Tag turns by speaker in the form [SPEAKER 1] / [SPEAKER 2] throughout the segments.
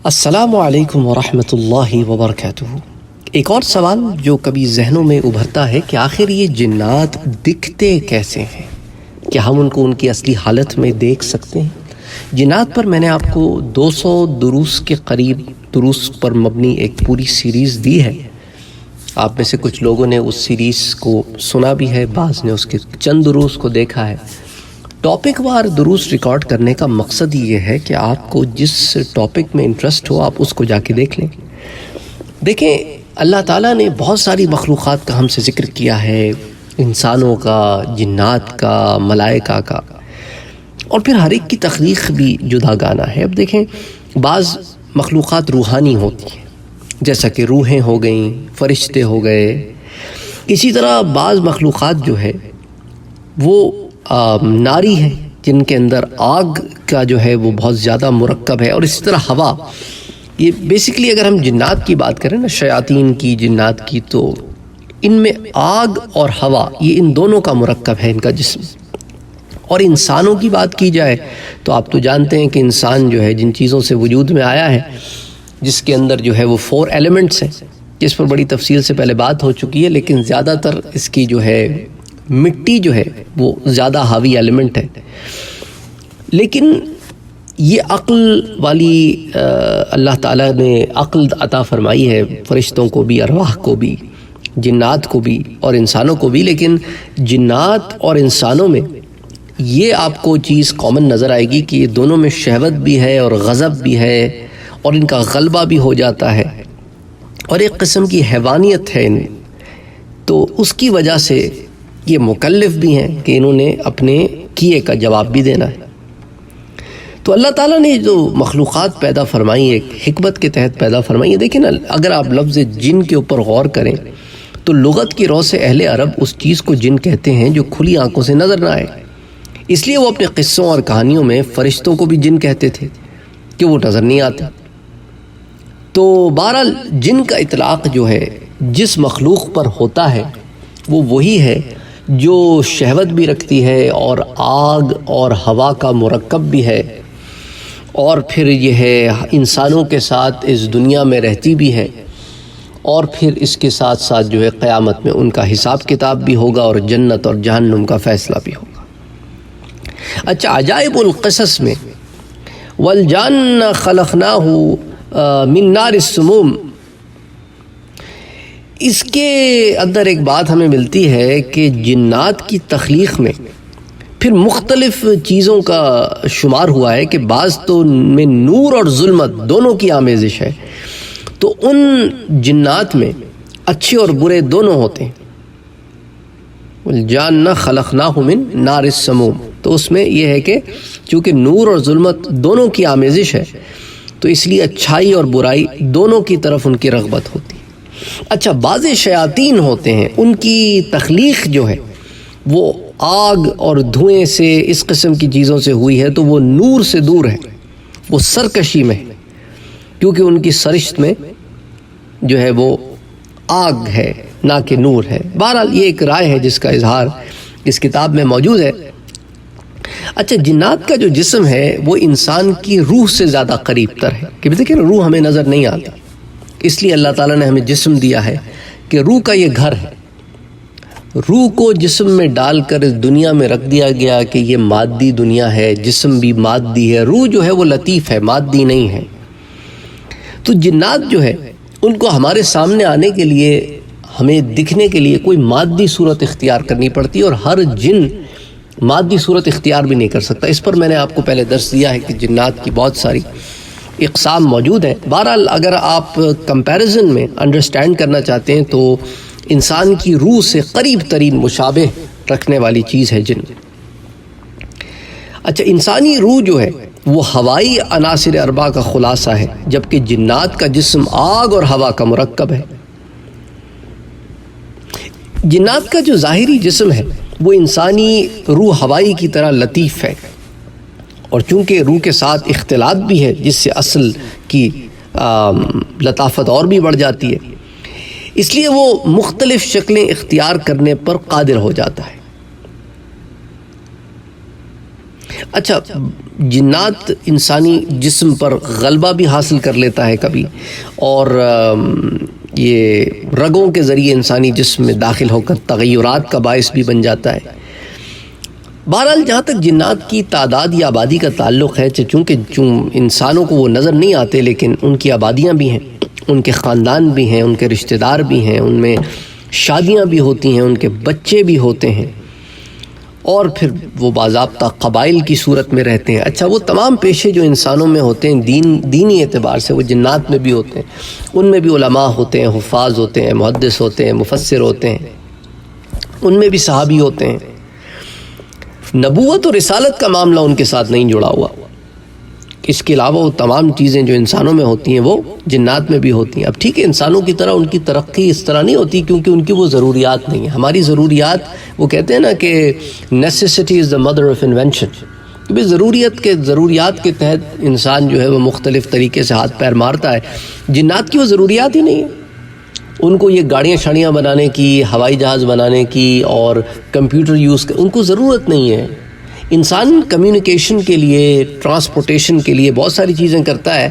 [SPEAKER 1] السلام علیکم ورحمۃ اللہ وبرکاتہ۔ ایک اور سوال جو کبھی ذہنوں میں ابھرتا ہے کہ آخر یہ جنات دکھتے کیسے ہیں؟ کیا ہم ان کو ان کی اصلی حالت میں دیکھ سکتے ہیں؟ جنات پر میں نے آپ کو 200 دروس کے قریب دروس پر مبنی ایک پوری سیریز دی ہے۔ آپ میں سے کچھ لوگوں نے اس سیریز کو سنا بھی ہے، بعض نے اس کے چند دروس کو دیکھا ہے۔ ٹاپک وار دروس ریکارڈ کرنے کا مقصد یہ ہے کہ آپ کو جس ٹاپک میں انٹرسٹ ہو آپ اس کو جا کے دیکھ لیں۔ دیکھیں، اللہ تعالیٰ نے بہت ساری مخلوقات کا ہم سے ذکر کیا ہے، انسانوں کا، جنات کا، ملائکہ کا، اور پھر ہر ایک کی تخلیق بھی جدا گانا ہے۔ اب دیکھیں، بعض مخلوقات روحانی ہوتی ہیں، جیسا کہ روحیں ہو گئیں، فرشتے ہو گئے۔ اسی طرح بعض مخلوقات جو ہے وہ ناری ہے، جن کے اندر آگ کا جو ہے وہ بہت زیادہ مرکب ہے، اور اسی طرح ہوا۔ یہ بیسیکلی اگر ہم جنات کی بات کریں نا، شیاطین کی، جنات کی، تو ان میں آگ اور ہوا یہ ان دونوں کا مرکب ہے ان کا جسم۔ اور انسانوں کی بات کی جائے تو آپ تو جانتے ہیں کہ انسان جو ہے جن چیزوں سے وجود میں آیا ہے، جس کے اندر جو ہے وہ 4 ایلیمنٹس ہیں، جس پر بڑی تفصیل سے پہلے بات ہو چکی ہے، لیکن زیادہ تر اس کی جو ہے مٹی جو ہے وہ زیادہ حاوی ایلیمنٹ ہے۔ لیکن یہ عقل والی اللہ تعالیٰ نے عقل عطا فرمائی ہے فرشتوں کو بھی، ارواح کو بھی، جنات کو بھی اور انسانوں کو بھی۔ لیکن جنات اور انسانوں میں یہ آپ کو چیز کامن نظر آئے گی کہ یہ دونوں میں شہوت بھی ہے اور غضب بھی ہے، اور ان کا غلبہ بھی ہو جاتا ہے، اور ایک قسم کی حیوانیت ہے۔ تو اس کی وجہ سے یہ مکلف بھی ہیں کہ انہوں نے اپنے کیے کا جواب بھی دینا ہے۔ تو اللہ تعالیٰ نے جو مخلوقات پیدا فرمائی ایک حکمت کے تحت پیدا فرمائی ہے۔ دیکھیں نا، اگر آپ لفظ جن کے اوپر غور کریں تو لغت کی رو سے اہل عرب اس چیز کو جن کہتے ہیں جو کھلی آنکھوں سے نظر نہ آئے، اس لیے وہ اپنے قصوں اور کہانیوں میں فرشتوں کو بھی جن کہتے تھے کہ وہ نظر نہیں آتے۔ تو بہرحال جن کا اطلاق جو ہے جس مخلوق پر ہوتا ہے وہ وہی ہے جو شہوت بھی رکھتی ہے اور آگ اور ہوا کا مرکب بھی ہے، اور پھر یہ ہے انسانوں کے ساتھ اس دنیا میں رہتی بھی ہے، اور پھر اس کے ساتھ ساتھ جو ہے قیامت میں ان کا حساب کتاب بھی ہوگا اور جنت اور جہنم کا فیصلہ بھی ہوگا۔ اچھا، عجائب القصص میں والجان خلقناہ من نار السموم، اس کے اندر ایک بات ہمیں ملتی ہے کہ جنات کی تخلیق میں پھر مختلف چیزوں کا شمار ہوا ہے کہ بعض تو میں نور اور ظلمت دونوں کی آمیزش ہے۔ تو ان جنات میں اچھے اور برے دونوں ہوتے ہیں۔ الجان خلقناہ من نار السموم، تو اس میں یہ ہے کہ چونکہ نور اور ظلمت دونوں کی آمیزش ہے تو اس لیے اچھائی اور برائی دونوں کی طرف ان کی رغبت ہوتی ہے۔ اچھا، بعض شیاطین ہوتے ہیں، ان کی تخلیق جو ہے وہ آگ اور دھوئیں سے، اس قسم کی چیزوں سے ہوئی ہے، تو وہ نور سے دور ہے، وہ سرکشی میں ہے، کیونکہ ان کی سرشت میں جو ہے وہ آگ ہے نہ کہ نور ہے۔ بہرحال یہ ایک رائے ہے جس کا اظہار اس کتاب میں موجود ہے۔ اچھا، جنات کا جو جسم ہے وہ انسان کی روح سے زیادہ قریب تر ہے، کہ دیکھیں روح ہمیں نظر نہیں آتی، اس لیے اللہ تعالیٰ نے ہمیں جسم دیا ہے کہ روح کا یہ گھر ہے۔ روح کو جسم میں ڈال کر اس دنیا میں رکھ دیا گیا کہ یہ مادی دنیا ہے، جسم بھی مادی ہے، روح جو ہے وہ لطیف ہے، مادی نہیں ہے۔ تو جنات جو ہے ان کو ہمارے سامنے آنے کے لیے، ہمیں دکھنے کے لیے کوئی مادی صورت اختیار کرنی پڑتی ہے، اور ہر جن مادی صورت اختیار بھی نہیں کر سکتا۔ اس پر میں نے آپ کو پہلے درس دیا ہے کہ جنات کی بہت ساری اقسام موجود ہیں۔ بہرحال اگر آپ کمپیریزن میں انڈرسٹینڈ کرنا چاہتے ہیں تو انسان کی روح سے قریب ترین مشابہ رکھنے والی چیز ہے جن۔ اچھا، انسانی روح جو ہے وہ ہوائی عناصر اربع کا خلاصہ ہے، جبکہ جنات کا جسم آگ اور ہوا کا مرکب ہے۔ جنات کا جو ظاہری جسم ہے وہ انسانی روح ہوائی کی طرح لطیف ہے، اور چونکہ روح کے ساتھ اختلاط بھی ہے جس سے اصل کی لطافت اور بھی بڑھ جاتی ہے، اس لیے وہ مختلف شکلیں اختیار کرنے پر قادر ہو جاتا ہے۔ اچھا، جنات انسانی جسم پر غلبہ بھی حاصل کر لیتا ہے کبھی، اور یہ رگوں کے ذریعے انسانی جسم میں داخل ہو کر تغیرات کا باعث بھی بن جاتا ہے۔ بہرحال جہاں تک جنات کی تعداد یا آبادی کا تعلق ہے، چونکہ انسانوں کو وہ نظر نہیں آتے، لیکن ان کی آبادیاں بھی ہیں، ان کے خاندان بھی ہیں، ان کے رشتہ دار بھی ہیں، ان میں شادیاں بھی ہوتی ہیں، ان کے بچے بھی ہوتے ہیں، اور پھر وہ باضابطہ قبائل کی صورت میں رہتے ہیں۔ اچھا، وہ تمام پیشے جو انسانوں میں ہوتے ہیں دینی اعتبار سے، وہ جنات میں بھی ہوتے ہیں۔ ان میں بھی علماء ہوتے ہیں، حفاظ ہوتے ہیں، محدث ہوتے ہیں، مفسر ہوتے ہیں، ان میں بھی صحابی ہوتے ہیں۔ نبوت اور رسالت کا معاملہ ان کے ساتھ نہیں جڑا ہوا۔ اس کے علاوہ وہ تمام چیزیں جو انسانوں میں ہوتی ہیں وہ جنات میں بھی ہوتی ہیں۔ اب ٹھیک ہے، انسانوں کی طرح ان کی ترقی اس طرح نہیں ہوتی، کیونکہ ان کی وہ ضروریات نہیں ہیں۔ ہماری ضروریات، وہ کہتے ہیں نا کہ necessity is the mother of invention, ضروریات کے تحت انسان جو ہے وہ مختلف طریقے سے ہاتھ پیر مارتا ہے۔ جنات کی وہ ضروریات ہی نہیں ہیں۔ ان کو یہ گاڑیاں شاڑیاں بنانے کی، ہوائی جہاز بنانے کی اور کمپیوٹر یوز ان کو ضرورت نہیں ہے۔ انسان کمیونیکیشن کے لیے، ٹرانسپورٹیشن کے لیے بہت ساری چیزیں کرتا ہے،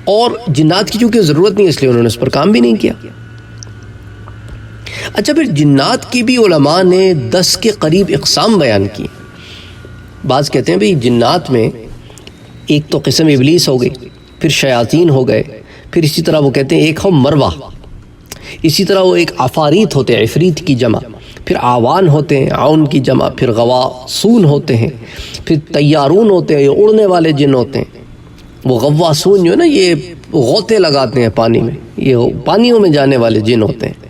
[SPEAKER 1] اور جنات کی چونکہ ضرورت نہیں، اس لیے انہوں نے اس پر کام بھی نہیں کیا۔ اچھا، پھر جنات کی بھی علماء نے 10 کے قریب اقسام بیان کی۔ بعض کہتے ہیں بھئی جنات میں ایک تو قسم ابلیس ہو گئی، پھر شیاطین ہو گئے، پھر اسی طرح وہ کہتے ہیں ایک ہو مروہ، اسی طرح وہ ایک عفاریت ہوتے ہیں، عفریت کی جمع، پھر آوان ہوتے ہیں، عون کی جمع، پھر غواسون ہوتے ہیں، پھر طیارون ہوتے ہیں، یہ اڑنے والے جن ہوتے ہیں۔ وہ غواسون جو ہے نا، یہ غوطے لگاتے ہیں پانی میں، یہ پانیوں میں جانے والے جن ہوتے ہیں۔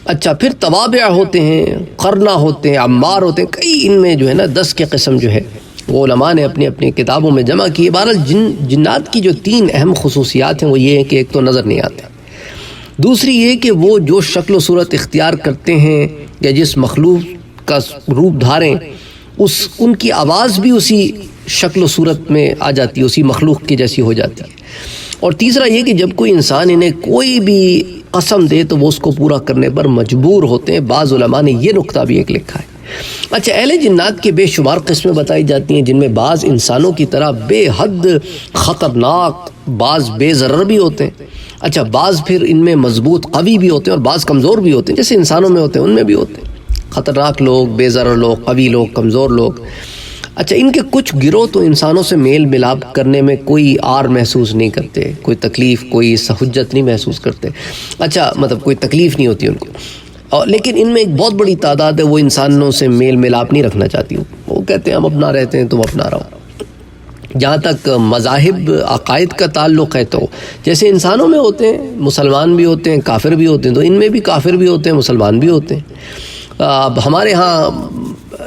[SPEAKER 1] اچھا، پھر توابع ہوتے ہیں، قرنا ہوتے ہیں، عمار ہوتے ہیں، کئی ان میں جو ہے نا 10 کے قسم جو ہے وہ علماء نے اپنی اپنی کتابوں میں جمع کی۔ بہرحال جنات کی جو 3 اہم خصوصیات ہیں وہ یہ ہیں کہ ایک تو نظر نہیں آتے، دوسری یہ کہ وہ جو شکل و صورت اختیار کرتے ہیں یا جس مخلوق کا روپ دھاریں، ان کی آواز بھی اسی شکل و صورت میں آ جاتی ہے، اسی مخلوق کی جیسی ہو جاتی ہے۔ اور تیسرا یہ کہ جب کوئی انسان انہیں کوئی بھی قسم دے تو وہ اس کو پورا کرنے پر مجبور ہوتے ہیں۔ بعض علماء نے یہ نقطہ بھی ایک لکھا ہے۔ اچھا، اہل جنات کے بے شمار قسمیں بتائی جاتی ہیں، جن میں بعض انسانوں کی طرح بے حد خطرناک، بعض بے ضرر بھی ہوتے ہیں۔ اچھا، بعض پھر ان میں مضبوط قوی بھی ہوتے ہیں، اور بعض کمزور بھی ہوتے ہیں، جیسے انسانوں میں ہوتے ہیں ان میں بھی ہوتے ہیں، خطرناک لوگ، بے ضرر لوگ، قوی لوگ، کمزور لوگ۔ اچھا، ان کے کچھ گروہ تو انسانوں سے میل ملاپ کرنے میں کوئی آر محسوس نہیں کرتے، کوئی تکلیف، کوئی حجت نہیں محسوس کرتے۔ اچھا، مطلب کوئی تکلیف نہیں ہوتی ان کو، اور لیکن ان میں ایک بہت بڑی تعداد ہے وہ انسانوں سے میل ملاپ نہیں رکھنا چاہتی ہوں، وہ کہتے ہیں ہم اپنا رہتے ہیں، تم اپنا رہو۔ جہاں تک مذاہب عقائد کا تعلق ہے تو جیسے انسانوں میں ہوتے ہیں، مسلمان بھی ہوتے ہیں، کافر بھی ہوتے ہیں، تو ان میں بھی کافر بھی ہوتے ہیں، مسلمان بھی ہوتے ہیں۔ اب ہمارے ہاں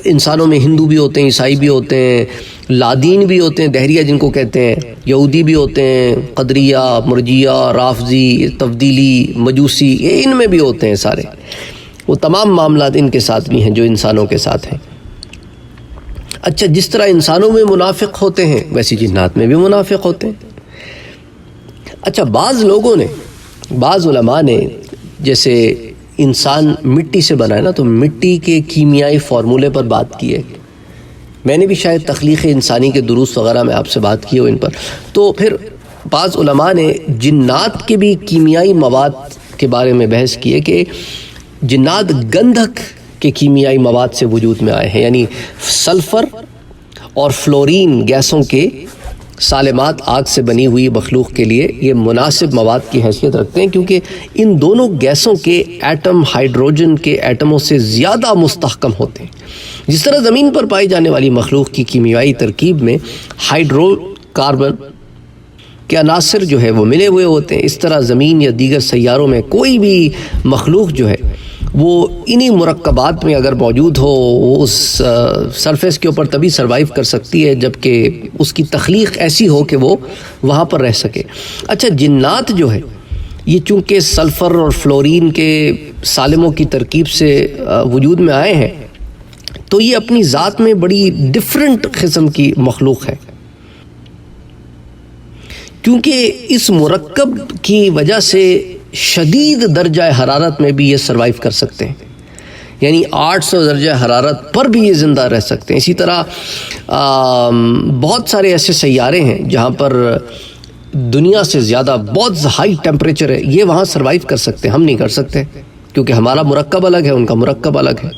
[SPEAKER 1] انسانوں میں ہندو بھی ہوتے ہیں، عیسائی بھی ہوتے ہیں، لادین بھی ہوتے ہیں، دہریہ جن کو کہتے ہیں، یہودی بھی ہوتے ہیں، قدریہ، مرجیہ، رافضی، تفضیلی، مجوسی، یہ ان میں بھی ہوتے ہیں سارے۔ وہ تمام معاملات ان کے ساتھ بھی ہیں جو انسانوں کے ساتھ ہیں۔ اچھا، جس طرح انسانوں میں منافق ہوتے ہیں ویسے جنات میں بھی منافق ہوتے ہیں۔ اچھا، بعض لوگوں نے، بعض علماء نے، جیسے انسان مٹی سے بنا ہے نا، تو مٹی کے کیمیائی فارمولے پر بات کی ہے۔ میں نے بھی شاید تخلیق انسانی کے دروس وغیرہ میں آپ سے بات کی ہو ان پر۔ تو پھر بعض علماء نے جنات کے بھی کیمیائی مواد کے بارے میں بحث کی ہے کہ جنات گندھک کے کیمیائی مواد سے وجود میں آئے ہیں، یعنی سلفر اور فلورین گیسوں کے سالمات آگ سے بنی ہوئی مخلوق کے لیے یہ مناسب مواد کی حیثیت رکھتے ہیں، کیونکہ ان دونوں گیسوں کے ایٹم ہائیڈروجن کے ایٹموں سے زیادہ مستحکم ہوتے ہیں۔ جس طرح زمین پر پائی جانے والی مخلوق کی کیمیائی ترکیب میں ہائیڈرو کاربن کے عناصر جو ہے وہ ملے ہوئے ہوتے ہیں، اس طرح زمین یا دیگر سیاروں میں کوئی بھی مخلوق جو ہے وہ انہی مرکبات میں اگر موجود ہو، وہ اس سرفیس کے اوپر تبھی سروائیو کر سکتی ہے جبکہ اس کی تخلیق ایسی ہو کہ وہ وہاں پر رہ سکے۔ اچھا، جنات جو ہے یہ چونکہ سلفر اور فلورین کے سالموں کی ترکیب سے وجود میں آئے ہیں، تو یہ اپنی ذات میں بڑی ڈیفرنٹ قسم کی مخلوق ہے، کیونکہ اس مرکب کی وجہ سے شدید درجہ حرارت میں بھی یہ سروائیو کر سکتے ہیں۔ یعنی 800 درجہ حرارت پر بھی یہ زندہ رہ سکتے ہیں. اسی طرح بہت سارے ایسے سیارے ہیں جہاں پر دنیا سے زیادہ بہت ہائی ٹیمپریچر ہے، یہ وہاں سروائیو کر سکتے ہیں، ہم نہیں کر سکتے کیونکہ ہمارا مرکب الگ ہے، ان کا مرکب الگ ہے.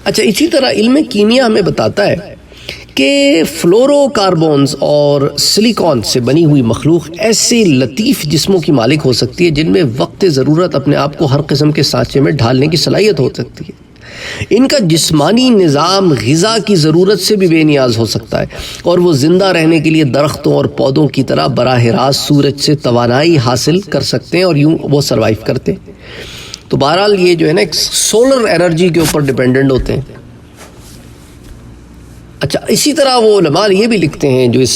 [SPEAKER 1] اچھا، اسی طرح علم کیمیا ہمیں بتاتا ہے کہ فلورو کاربونز اور سلیکون سے بنی ہوئی مخلوق ایسے لطیف جسموں کی مالک ہو سکتی ہے جن میں وقت ضرورت اپنے آپ کو ہر قسم کے سانچے میں ڈھالنے کی صلاحیت ہو سکتی ہے. ان کا جسمانی نظام غذا کی ضرورت سے بھی بے نیاز ہو سکتا ہے اور وہ زندہ رہنے کے لیے درختوں اور پودوں کی طرح براہ راست سورج سے توانائی حاصل کر سکتے ہیں اور یوں وہ سروائیو کرتے ہیں. تو بہرحال یہ جو ہے نا ایک سولر انرجی کے اوپر ڈیپینڈنٹ ہوتے ہیں. اچھا، اسی طرح وہ علماء یہ بھی لکھتے ہیں جو اس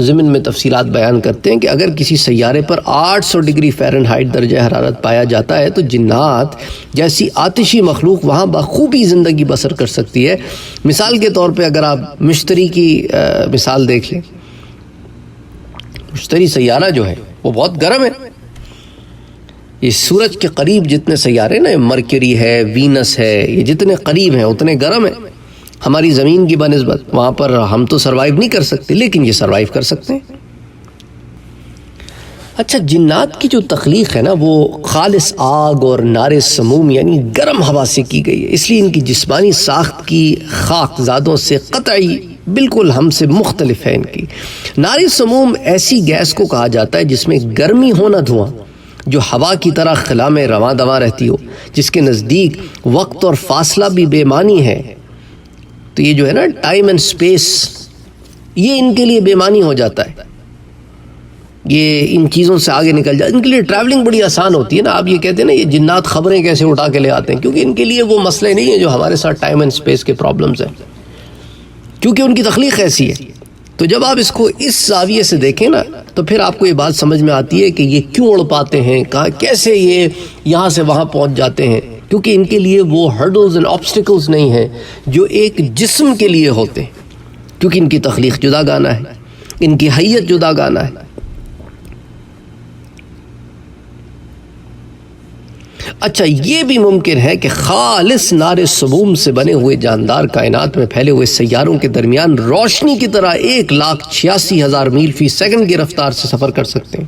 [SPEAKER 1] ضمن میں تفصیلات بیان کرتے ہیں کہ اگر کسی سیارے پر 800 ڈگری فahrenheit درجہ حرارت پایا جاتا ہے تو جنات جیسی آتشی مخلوق وہاں بخوبی زندگی بسر کر سکتی ہے. مثال کے طور پہ اگر آپ مشتری کی مثال دیکھ لیں، مشتری سیارہ جو ہے وہ بہت گرم ہے. یہ سورج کے قریب جتنے سیارے نا، مرکری ہے، وینس ہے، یہ جتنے قریب ہیں اتنے گرم ہیں ہماری زمین کی بنسبت. وہاں پر ہم تو سروائیو نہیں کر سکتے لیکن یہ سروائیو کر سکتے ہیں. اچھا، جنات کی جو تخلیق ہے نا وہ خالص آگ اور نار سموم یعنی گرم ہوا سے کی گئی ہے، اس لیے ان کی جسمانی ساخت کی خاک زادوں سے قطعی بالکل ہم سے مختلف ہے. ان کی نار سموم ایسی گیس کو کہا جاتا ہے جس میں گرمی ہو نہ دھواں، جو ہوا کی طرح خلا میں رواں دواں رہتی ہو، جس کے نزدیک وقت اور فاصلہ بھی بے معنی ہے. تو یہ جو ہے نا ٹائم اینڈ سپیس، یہ ان کے لیے بے معنی ہو جاتا ہے، یہ ان چیزوں سے آگے نکل جاتا ہے. ان کے لیے ٹریولنگ بڑی آسان ہوتی ہے نا. آپ یہ کہتے ہیں نا یہ جنات خبریں کیسے اٹھا کے لے آتے ہیں، کیونکہ ان کے لیے وہ مسئلے نہیں ہیں جو ہمارے ساتھ ٹائم اینڈ سپیس کے پرابلمز ہیں، کیونکہ ان کی تخلیق ایسی ہے. تو جب آپ اس کو اس زاویے سے دیکھیں نا تو پھر آپ کو یہ بات سمجھ میں آتی ہے کہ یہ کیوں اڑ پاتے ہیں، کیسے یہ یہاں سے وہاں پہنچ جاتے ہیں. کیونکہ ان کے لیے وہ ہرڈلز اینڈ آبسٹیکلز نہیں ہیں جو ایک جسم کے لیے ہوتے ہیں، کیونکہ ان کی تخلیق جدا گانا ہے، ان کی حیت جدا گانا ہے. اچھا، یہ بھی ممکن ہے کہ خالص نار سموم سے بنے ہوئے جاندار کائنات میں پھیلے ہوئے سیاروں کے درمیان روشنی کی طرح 1,86,000 میل فی سیکنڈ کی رفتار سے سفر کر سکتے ہیں،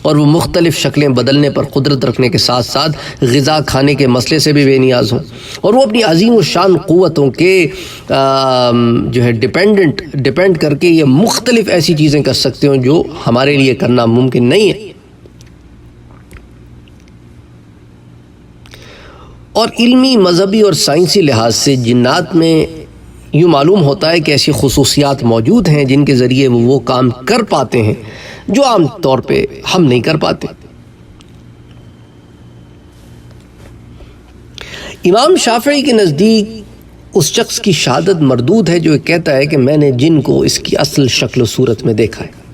[SPEAKER 1] اور وہ مختلف شکلیں بدلنے پر قدرت رکھنے کے ساتھ ساتھ غذا کھانے کے مسئلے سے بھی بے نیاز ہوں، اور وہ اپنی عظیم و شان قوتوں کے جو ہے ڈیپینڈ کر کے یہ مختلف ایسی چیزیں کر سکتے ہوں جو ہمارے لیے کرنا ممکن نہیں ہے. اور علمی، مذہبی اور سائنسی لحاظ سے جنات میں یوں معلوم ہوتا ہے کہ ایسی خصوصیات موجود ہیں جن کے ذریعے وہ کام کر پاتے ہیں جو عام طور پہ ہم نہیں کر پاتے. امام شافعی کے نزدیک اس شخص کی شہادت مردود ہے جو کہتا ہے کہ میں نے جن کو اس کی اصل شکل و صورت میں دیکھا ہے.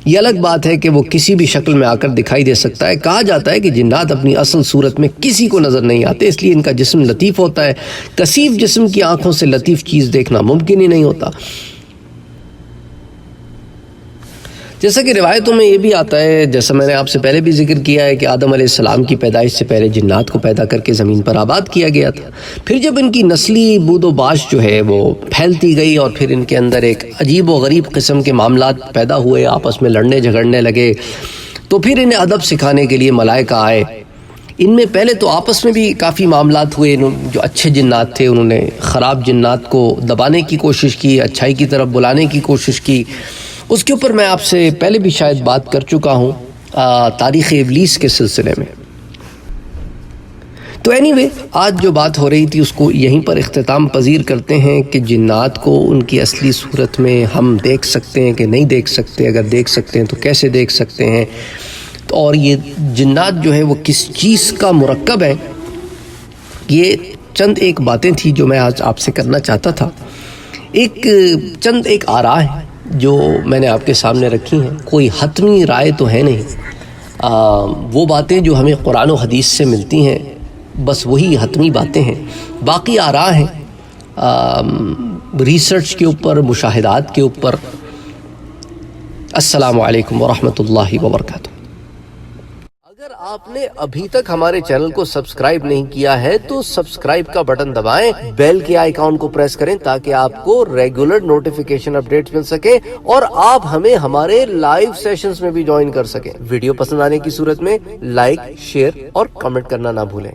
[SPEAKER 1] یہ الگ بات ہے کہ وہ کسی بھی شکل میں آ کر دکھائی دے سکتا ہے. کہا جاتا ہے کہ جنات اپنی اصل صورت میں کسی کو نظر نہیں آتے، اس لیے ان کا جسم لطیف ہوتا ہے. کثیف جسم کی آنکھوں سے لطیف چیز دیکھنا ممکن ہی نہیں ہوتا. جیسا کہ روایتوں میں یہ بھی آتا ہے، جیسا میں نے آپ سے پہلے بھی ذکر کیا ہے کہ آدم علیہ السلام کی پیدائش سے پہلے جنات کو پیدا کر کے زمین پر آباد کیا گیا تھا. پھر جب ان کی نسلی بود و باش جو ہے وہ پھیلتی گئی اور پھر ان کے اندر ایک عجیب و غریب قسم کے معاملات پیدا ہوئے، آپس میں لڑنے جھگڑنے لگے، تو پھر انہیں ادب سکھانے کے لیے ملائکہ آئے. ان میں پہلے تو آپس میں بھی کافی معاملات ہوئے. جو اچھے جنات تھے انہوں نے خراب جنات کو دبانے کی کوشش کی، اچھائی کی طرف بلانے کی کوشش کی. اس کے اوپر میں آپ سے پہلے بھی شاید بات کر چکا ہوں تاریخ ابلیس کے سلسلے میں. تو اینی آج جو بات ہو رہی تھی اس کو یہیں پر اختتام پذیر کرتے ہیں کہ جنات کو ان کی اصلی صورت میں ہم دیکھ سکتے ہیں کہ نہیں دیکھ سکتے، اگر دیکھ سکتے ہیں تو کیسے دیکھ سکتے ہیں، اور یہ جنات جو ہے وہ کس چیز کا مرکب ہے. یہ چند ایک باتیں تھیں جو میں آج آپ سے کرنا چاہتا تھا. ایک آراء ہے جو میں نے آپ کے سامنے رکھی ہیں. کوئی حتمی رائے تو ہے نہیں، وہ باتیں جو ہمیں قرآن و حدیث سے ملتی ہیں بس وہی حتمی باتیں ہیں. باقی آراء ہیں ریسرچ کے اوپر، مشاہدات کے اوپر. السلام علیکم ورحمۃ اللہ وبرکاتہ. اگر آپ نے ابھی تک ہمارے چینل کو سبسکرائب نہیں کیا ہے تو سبسکرائب کا بٹن دبائیں، بیل کے آئیکن کو پریس کریں تاکہ آپ کو ریگولر نوٹیفیکیشن اپڈیٹس مل سکے اور آپ ہمیں ہمارے لائیو سیشنز میں بھی جوائن کر سکیں۔ ویڈیو پسند آنے کی صورت میں لائک، شیئر اور کمنٹ کرنا نہ بھولیں۔